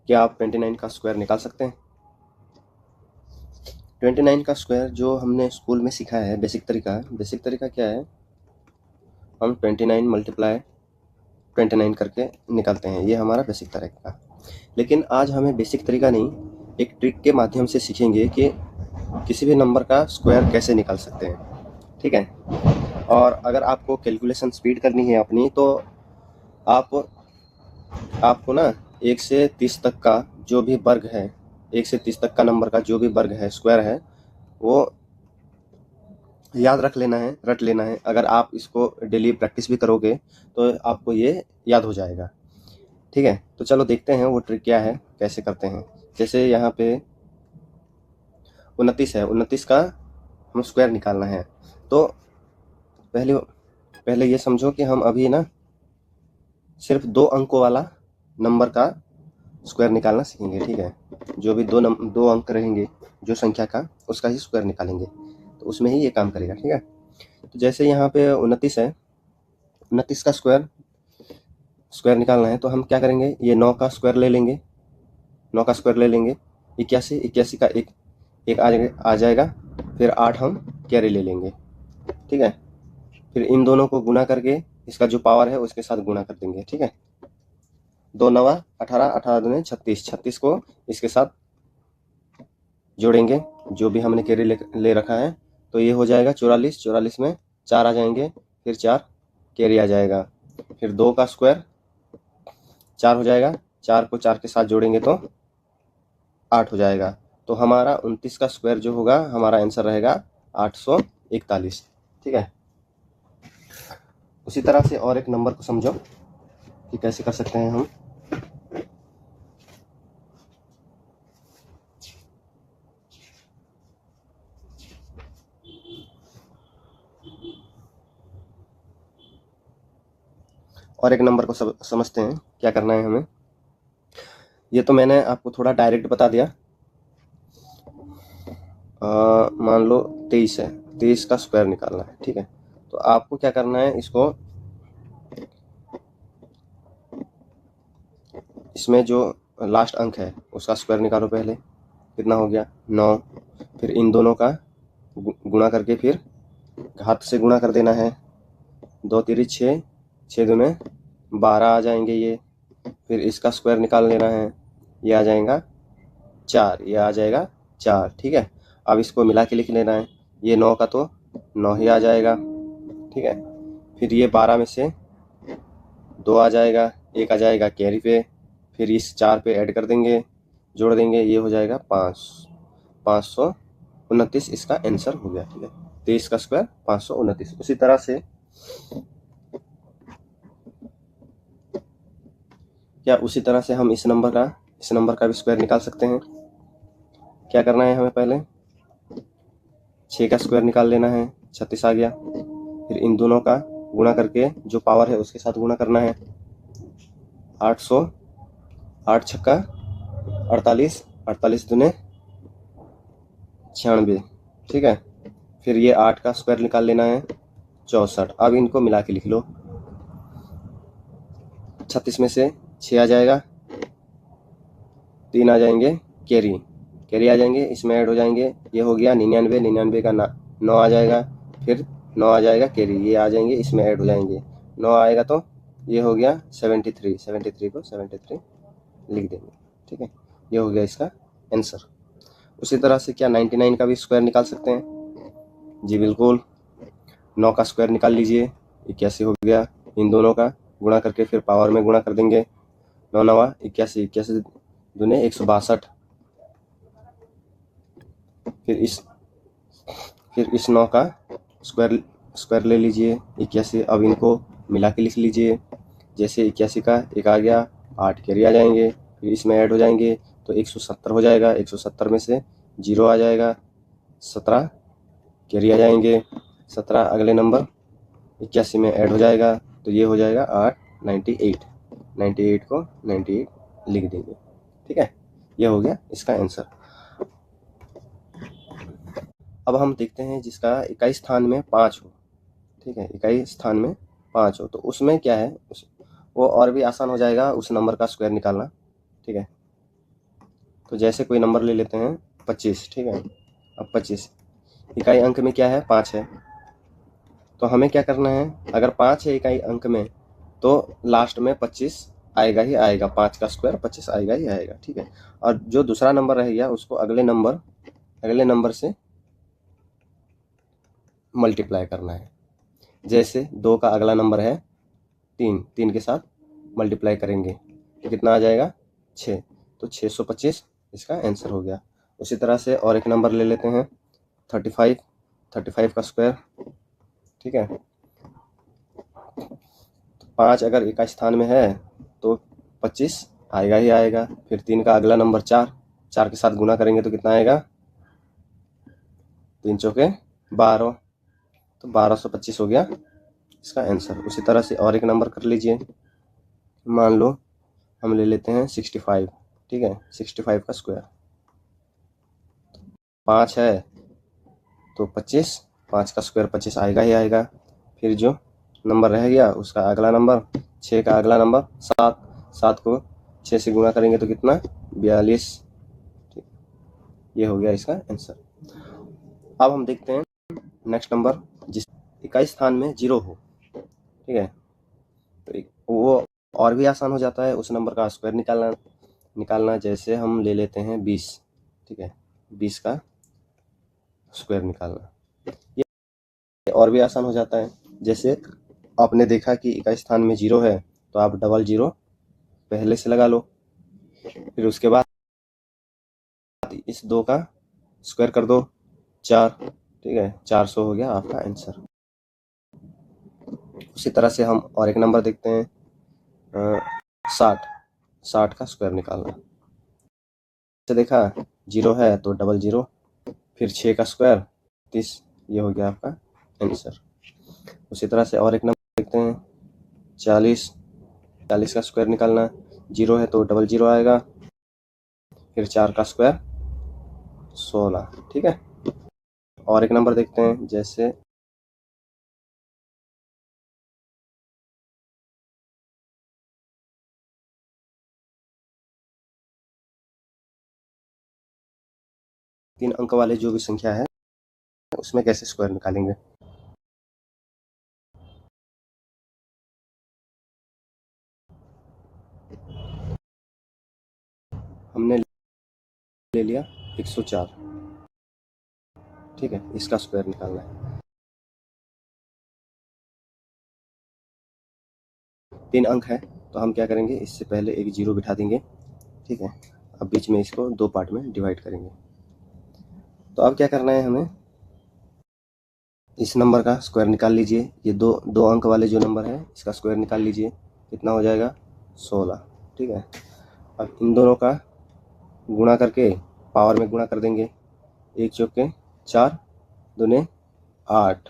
क्या आप 29 का स्क्वायर निकाल सकते हैं? 29 का स्क्वायर जो हमने स्कूल में सीखा है, बेसिक तरीका क्या है, हम 29 मल्टीप्लाई 29 करके निकालते हैं। ये हमारा बेसिक तरीका। लेकिन आज हमें बेसिक तरीका नहीं, एक ट्रिक के माध्यम से सीखेंगे कि किसी भी नंबर का स्क्वायर कैसे निकाल सकते हैं। ठीक है। और अगर आपको कैलकुलेशन स्पीड करनी है अपनी, तो आपको ना 1 से 30 तक का जो भी वर्ग है, 1 से 30 तक का नंबर का जो भी वर्ग है, स्क्वायर है, वो याद रट लेना है। अगर आप इसको डेली प्रैक्टिस भी करोगे तो आपको ये याद हो जाएगा। ठीक है, तो चलो देखते हैं वो ट्रिक क्या है, कैसे करते हैं। जैसे यहाँ पे 29 है, 29 का हम स्क्वायर निकालना है। तो पहले ये समझो कि हम अभी ना सिर्फ 2 अंकों वाला नंबर का स्क्वायर निकालना सीखेंगे। ठीक है, जो भी दो अंक रहेंगे जो संख्या का, उसका ही स्क्वायर निकालेंगे, तो उसमें ही ये काम करेगा। ठीक है, तो जैसे यहाँ पे 29 है, 29 का स्क्वायर निकालना है, तो हम क्या करेंगे, ये 9 का स्क्वायर ले लेंगे, 9 का स्क्वायर ले लेंगे। 81 का एक आ जाएगा, फिर 8 हम कैरी ले लेंगे। ठीक है, फिर इन दोनों को गुना करके इसका जो पावर है उसके साथ गुना कर देंगे। ठीक है, 2 नवा 18, 18 दूने 36, 36 को इसके साथ जोड़ेंगे, जो भी हमने कैरी ले रखा है, तो ये हो जाएगा 44, 44 में 4 आ जाएंगे, फिर 4 कैरी आ जाएगा, फिर 2 का स्क्वायर 4 हो जाएगा, 4 को 4 के साथ जोड़ेंगे तो 8 हो जाएगा। तो हमारा 29 का स्क्वायर जो होगा, हमारा आंसर रहेगा 841। ठीक है, उसी तरह से और एक नंबर को समझो कि कैसे कर सकते हैं हम। और एक नंबर को समझते हैं, क्या करना है हमें। ये तो मैंने आपको थोड़ा डायरेक्ट बता दिया। मान लो 23 है, 23 का स्क्वायर निकालना है। ठीक है, तो आपको क्या करना है, इसमें जो लास्ट अंक है उसका स्क्वायर निकालो पहले। कितना हो गया, 9। फिर इन दोनों का गुणा करके फिर घात से गुणा कर देना है। 2 तिरी 6, 6 दूने 12 आ जाएंगे ये। फिर इसका स्क्वायर निकाल लेना है, ये आ जाएगा 4, ये आ जाएगा 4। ठीक है, अब इसको मिला के लिख लेना है, ये 9 का तो 9 ही आ जाएगा। ठीक है, फिर ये 12 में से 2 आ जाएगा, 1 आ जाएगा कैरी पे, फिर इस 4 पे ऐड कर देंगे, जोड़ देंगे, ये हो जाएगा 529 इसका आंसर हो गया। ठीक है, 23 का स्क्वायर 529। उसी तरह से हम इस नंबर का भी स्क्वायर निकाल सकते हैं। क्या करना है हमें, पहले 6 का स्क्वायर निकाल लेना है, 36 आ गया। फिर इन दोनों का गुणा करके जो पावर है उसके साथ गुणा करना है। 800, 8 छक्का 48, 48 दूने 96। ठीक है, फिर ये 8 का स्क्वायर निकाल लेना है, 64। अब इनको मिला के लिख लो, 36 में से 6 आ जाएगा, 3 आ जाएंगे कैरी आ जाएंगे, इसमें ऐड हो जाएंगे, ये हो गया 99, 99 का 9 आ जाएगा, फिर 9 आ जाएगा कैरी, ये आ जाएंगे, इसमें ऐड हो जाएंगे, 9 आएगा तो ये हो गया 73, 73 को 73 लिख देंगे। ठीक है, ये हो गया इसका आंसर। उसी तरह से क्या 99 का भी स्क्वायर निकाल सकते हैं? जी बिल्कुल, 9 का स्क्वायर निकाल लीजिए, 81 हो गया। इन दोनों का गुणा करके फिर पावर में गुणा कर देंगे, 9 नवा 81, 81 दूने 162। फिर इस 9 का स्क्वायर ले लीजिए, 81। अब इनको मिला के लिख लीजिए, जैसे 81 का 1 आ गया, 8 कैरी आ जाएंगे, फिर इसमें ऐड हो जाएंगे तो 170 हो जाएगा, 170 में से 0 आ जाएगा, 17 कैरी आ जाएंगे, 17 अगले नंबर 81 में ऐड हो जाएगा, तो ये हो जाएगा 8, 98, 98 को 98 लिख देंगे। ठीक है, ये हो गया इसका आंसर। अब हम देखते हैं जिसका इकाई स्थान में 5 हो। ठीक है, इकाई स्थान में 5 हो, तो उसमें क्या है, वो और भी आसान हो जाएगा उस नंबर का स्क्वायर निकालना। ठीक है, तो जैसे कोई नंबर ले लेते हैं 25, ठीक है। अब 25 इकाई अंक में क्या है, 5 है। तो हमें क्या करना है, अगर 5 है इकाई अंक में तो लास्ट में 25 आएगा ही आएगा, 5 का स्क्वायर 25 आएगा ही आएगा, ठीक है। और जो दूसरा नंबर रह गया उसको अगले नंबर से मल्टीप्लाई करना है। जैसे 2 का अगला नंबर है 3, 3 के साथ मल्टीप्लाई करेंगे तो कितना आ जाएगा, 6। तो 625 इसका आंसर हो गया। उसी तरह से और एक नंबर ले लेते हैं 35, 35 का स्क्वायर, ठीक है। 5 अगर इकाई स्थान में है तो 25 आएगा ही आएगा। फिर 3 का अगला नंबर 4, 4 के साथ गुना करेंगे तो कितना आएगा, 3 चौके 12, तो 1225 हो गया इसका आंसर। उसी तरह से और एक नंबर कर लीजिए, मान लो हम ले लेते हैं 65, ठीक है। 65 का स्क्वायर, 5 है तो 25, 5 का स्क्वायर 25 आएगा ही आएगा। फिर जो नंबर रह गया उसका अगला नंबर 6 का अगला नंबर 7, 7 को 6 से गुणा करेंगे तो कितना, 42, ठीक। ये हो गया इसका आंसर। अब हम देखते हैं नेक्स्ट नंबर जिस इकाई स्थान में 0 हो, ठीक है। तो वो और भी आसान हो जाता है उस नंबर का स्क्वायर निकालना। जैसे हम ले लेते हैं 20, ठीक है। 20 का स्क्वायर निकालना ये और भी आसान हो जाता है। जैसे आपने देखा कि इकाई स्थान में 0 है तो आप डबल 0 पहले से लगा लो। फिर उसके बाद इस 2 का स्क्वायर कर दो 4, ठीक है। 400 हो गया आपका आंसर। उसी तरह से हम और एक नंबर देखते हैं 60, 60 का स्क्वायर निकालना। जैसे देखा 0 है तो डबल 0, फिर 6 का स्क्वायर 30, ये हो गया आपका आंसर। उसी तरह से और एक नंबर देखते हैं 40, 40 का स्क्वायर निकालना। 0 है तो डबल 0 आएगा, फिर 4 का स्क्वायर 16, ठीक है। और एक नंबर देखते हैं जैसे 3 अंक वाले जो भी संख्या है उसमें कैसे स्क्वायर निकालेंगे। हमने ले लिया 104, ठीक है। इसका स्क्वायर निकालना है। 3 अंक है तो हम क्या करेंगे, इससे पहले एक 0 बिठा देंगे, ठीक है। अब बीच में इसको 2 पार्ट में डिवाइड करेंगे। तो अब क्या करना है, हमें इस नंबर का स्क्वायर निकाल लीजिए। ये दो अंक वाले जो नंबर है इसका स्क्वायर निकाल लीजिए, कितना हो जाएगा 16, ठीक है। अब इन दोनों का गुणा करके पावर में गुणा कर देंगे, 1 चौके 4, दूने 8,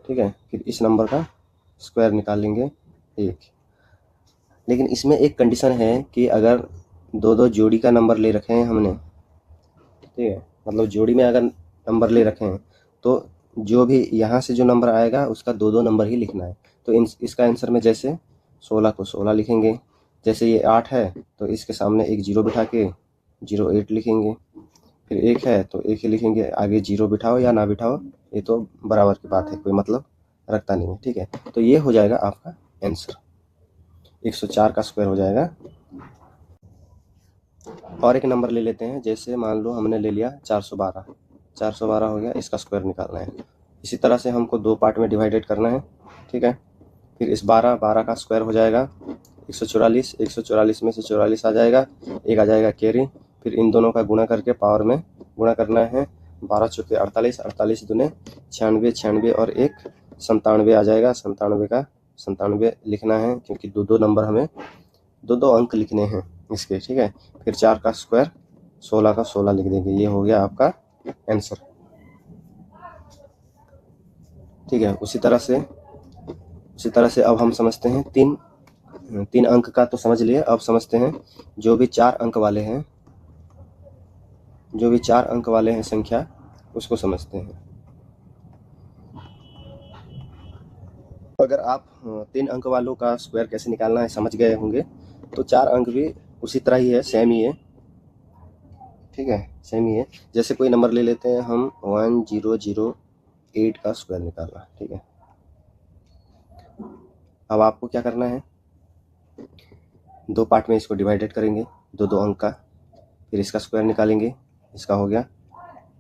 ठीक है। फिर इस नंबर का स्क्वायर निकाल लेंगे 1। लेकिन इसमें एक कंडीशन है कि अगर दो जोड़ी का नंबर ले रखे हैं हमने, ठीक है, मतलब जोड़ी में अगर नंबर ले रखे हैं तो जो भी यहाँ से जो नंबर आएगा उसका 2 नंबर ही लिखना है। तो इसका आंसर में जैसे 16 को 16 लिखेंगे, जैसे ये 8 है तो इसके सामने एक 0 बिठा के 08 लिखेंगे। फिर 1 है तो 1 ही लिखेंगे, आगे 0 बिठाओ या ना बिठाओ ये तो बराबर की बात है, कोई मतलब रखता नहीं है, ठीक है। तो ये हो जाएगा आपका आंसर, 104 का स्क्वायर हो जाएगा। और एक नंबर ले लेते हैं, जैसे मान लो हमने ले लिया 412, 412 हो गया, इसका स्क्वायर निकालना है। इसी तरह से हमको 2 पार्ट में डिवाइडेड करना है, ठीक है। फिर इस 12 का स्क्वायर हो जाएगा 144, 144 में से 44 आ जाएगा, एक आ जाएगा कैरी। फिर इन दोनों का गुणा करके पावर में गुणा करना है, 12 चौके 48, 48 दूने 96, 96 और 1 97 आ जाएगा। 97 का 97 लिखना है क्योंकि 2 नंबर हमें 2 अंक लिखने हैं इसके, ठीक है। फिर 4 का स्क्वायर 16 का 16 लिख देंगे, ये हो गया आपका आंसर, ठीक है। उसी तरह से अब हम समझते हैं 3 अंक का तो समझ लिए, अब समझते हैं जो भी 4 अंक वाले हैं संख्या उसको समझते हैं। अगर आप 3 अंक वालों का स्क्वायर कैसे निकालना है समझ गए होंगे तो 4 अंक भी उसी तरह ही है, सेम ही है। ठीक है, सेम ही है। जैसे कोई नंबर ले लेते हैं हम 1008 का स्क्वायर निकालना, ठीक है। अब आपको क्या करना है, दो पार्ट में इसको डिवाइडेड करेंगे, दो दो अंक का, फिर इसका स्क्वायर निकालेंगे, इसका हो गया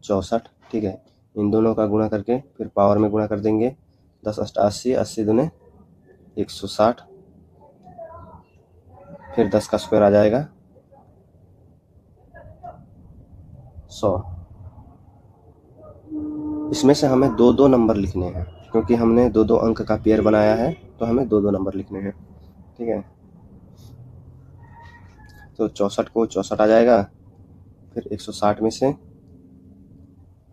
64, ठीक है। इन दोनों का गुणा करके फिर पावर में गुणा कर देंगे, 10 अष्टा 80, 80 दूने 160, फिर 10 का स्क्वायर आ जाएगा 100। इसमें से हमें दो दो नंबर लिखने हैं, क्योंकि हमने दो दो अंक का पेयर बनाया है, तो हमें दो दो नंबर लिखने हैं, ठीक है। तो 64 को 64 आ जाएगा, फिर 160 में से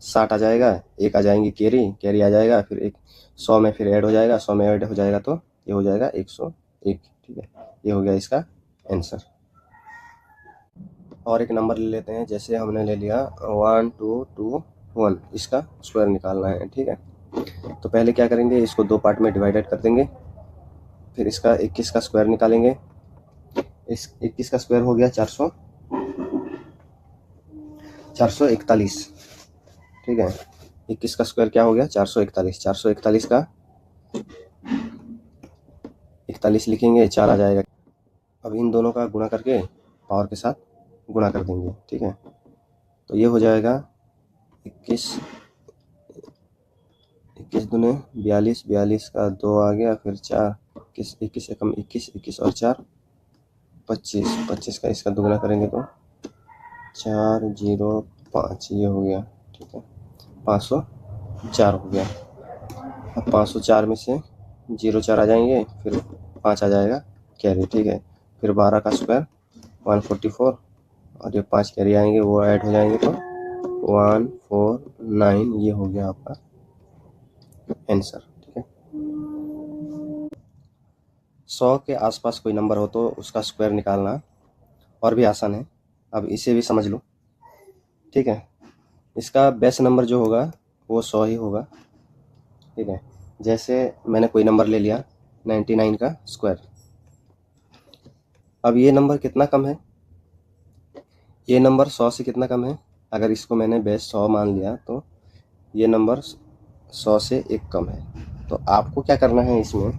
60 आ जाएगा, एक आ जाएंगी कैरी, कैरी आ जाएगा, फिर एक 100 में फिर ऐड हो जाएगा, 100 में ऐड हो जाएगा तो ये हो जाएगा 101, ठीक है। ये हो गया इसका आंसर। और एक नंबर ले लेते हैं, जैसे हमने ले लिया 1221, इसका स्क्वायर निकालना है, ठीक है। तो पहले क्या करेंगे, इसको दो पार्ट में डिवाइडेड कर देंगे, फिर इसका 21 का स्क्वायर निकालेंगे। इस 21 का स्क्वायर हो गया 441, ठीक है। 21 का स्क्वायर क्या हो गया 441, 441 का 41 लिखेंगे, 4 आ जाएगा। अब इन दोनों का गुणा करके पावर के साथ गुणा कर देंगे, ठीक है। तो ये हो जाएगा 21 दूने 42, 42 का 2 आ गया, फिर 4, 21 एकम 21, 21 और 4 25, 25 का इसका दुगना करेंगे तो 405, ये हो गया, ठीक है। 504 हो गया। अब 504 में से 04 आ जाएंगे, फिर 5 आ जाएगा कैरी, ठीक है। फिर 12 का स्क्वायर 144, और जो 5 कैरी आएंगे वो ऐड हो जाएंगे तो 149, ये हो गया आपका आंसर, ठीक है। 100 के आसपास कोई नंबर हो तो उसका स्क्वायर निकालना और भी आसान है। अब इसे भी समझ लो, ठीक है। इसका बेस नंबर जो होगा वो 100 ही होगा, ठीक है। जैसे मैंने कोई नंबर ले लिया 99 का स्क्वायर। अब ये नंबर कितना कम है, ये नंबर 100 से कितना कम है। अगर इसको मैंने बेस 100 मान लिया तो ये नंबर 100 से एक कम है। तो आपको क्या करना है, इसमें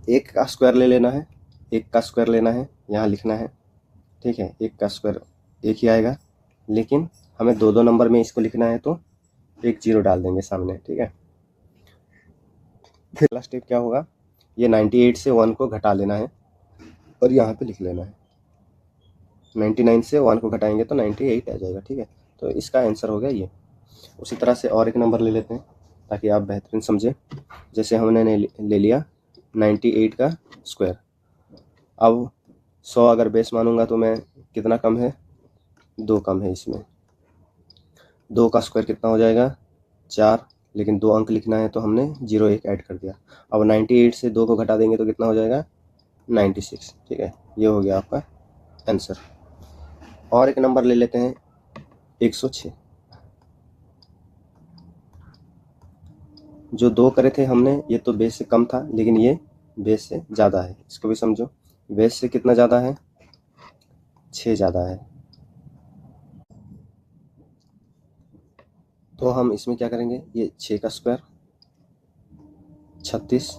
एक का स्क्वायर ले लेना है, एक का स्क्वायर लेना है, यहाँ लिखना है, ठीक है। एक का स्क्वायर एक ही आएगा, लेकिन हमें दो दो नंबर में इसको लिखना है तो एक जीरो डाल देंगे सामने, ठीक है। फिर अगला स्टेप क्या होगा, ये 98 से 1 को घटा लेना है और यहाँ पे लिख लेना है। 99 से 1 को घटाएंगे तो 98 आ जाएगा, ठीक है। तो इसका आंसर हो गया ये। उसी तरह से और एक नंबर ले लेते हैं ताकि आप बेहतरीन समझें। जैसे हमने ले लिया 98 का स्क्वायर। अब 100 अगर बेस मानूंगा तो मैं कितना कम है, 2 कम है इसमें। 2 का स्क्वायर कितना हो जाएगा 4, लेकिन 2 अंक लिखना है तो हमने 01 ऐड कर दिया। अब 98 से 2 को घटा देंगे तो कितना हो जाएगा 96, ठीक है। ये हो गया आपका आंसर। और एक नंबर ले लेते हैं 106। जो 2 करे थे हमने, ये तो बेस से कम था, लेकिन ये बेस से ज़्यादा है। इसको भी समझो, बेस से कितना ज़्यादा है, 6 ज़्यादा है। तो हम इसमें क्या करेंगे, ये 6 का स्क्वायर 36,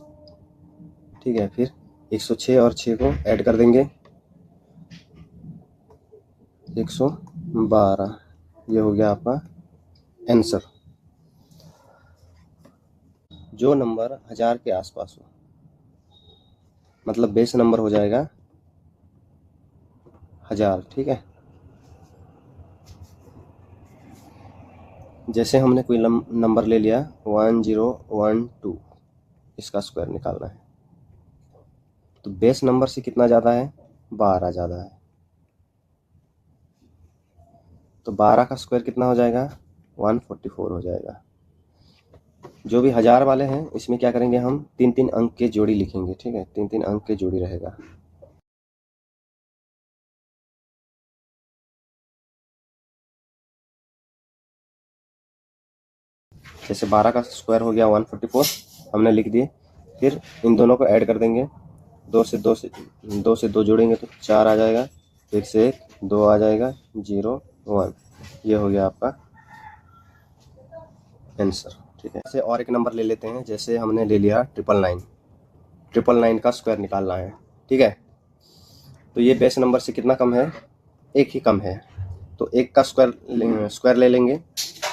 ठीक है। फिर 106 और 6 को ऐड कर देंगे 112, ये हो गया आपका आंसर। जो नंबर 1000 के आसपास हो, मतलब बेस नंबर हो जाएगा 1000, ठीक है। जैसे हमने कोई नंबर ले लिया 1012, इसका स्क्वायर निकालना है, तो बेस नंबर से कितना ज़्यादा है, 12 ज़्यादा है। तो 12 का स्क्वायर कितना हो जाएगा 144 हो जाएगा। जो भी 1000 वाले हैं इसमें क्या करेंगे, हम 3-3 अंक के जोड़ी लिखेंगे, ठीक है। 3-3 अंक के जोड़ी रहेगा। जैसे 12 का स्क्वायर हो गया 144, हमने लिख दिए। फिर इन दोनों को ऐड कर देंगे, 2 से 2 जोड़ेंगे तो 4 आ जाएगा, फिर से 1 2 आ जाएगा, 0 1, ये हो गया आपका आंसर। ठीक है, जैसे और एक नंबर ले लेते हैं, जैसे हमने ले लिया 999, 999 का स्क्वायर निकालना है। ठीक है, तो ये बेस नंबर से कितना कम है, एक ही कम है, तो एक का स्क्वायर ले लेंगे,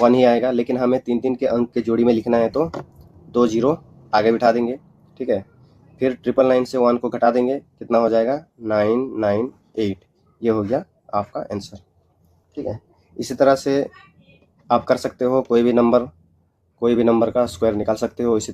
1 ही आएगा, लेकिन हमें 3 के अंक के जोड़ी में लिखना है तो 2 जीरो आगे बिठा देंगे। ठीक है, फिर 999 से 1 को घटा देंगे, कितना हो जाएगा 998, ये हो गया आपका आंसर। ठीक है, इसी तरह से आप कर सकते हो, कोई भी नंबर का स्क्वायर निकाल सकते हो। इसी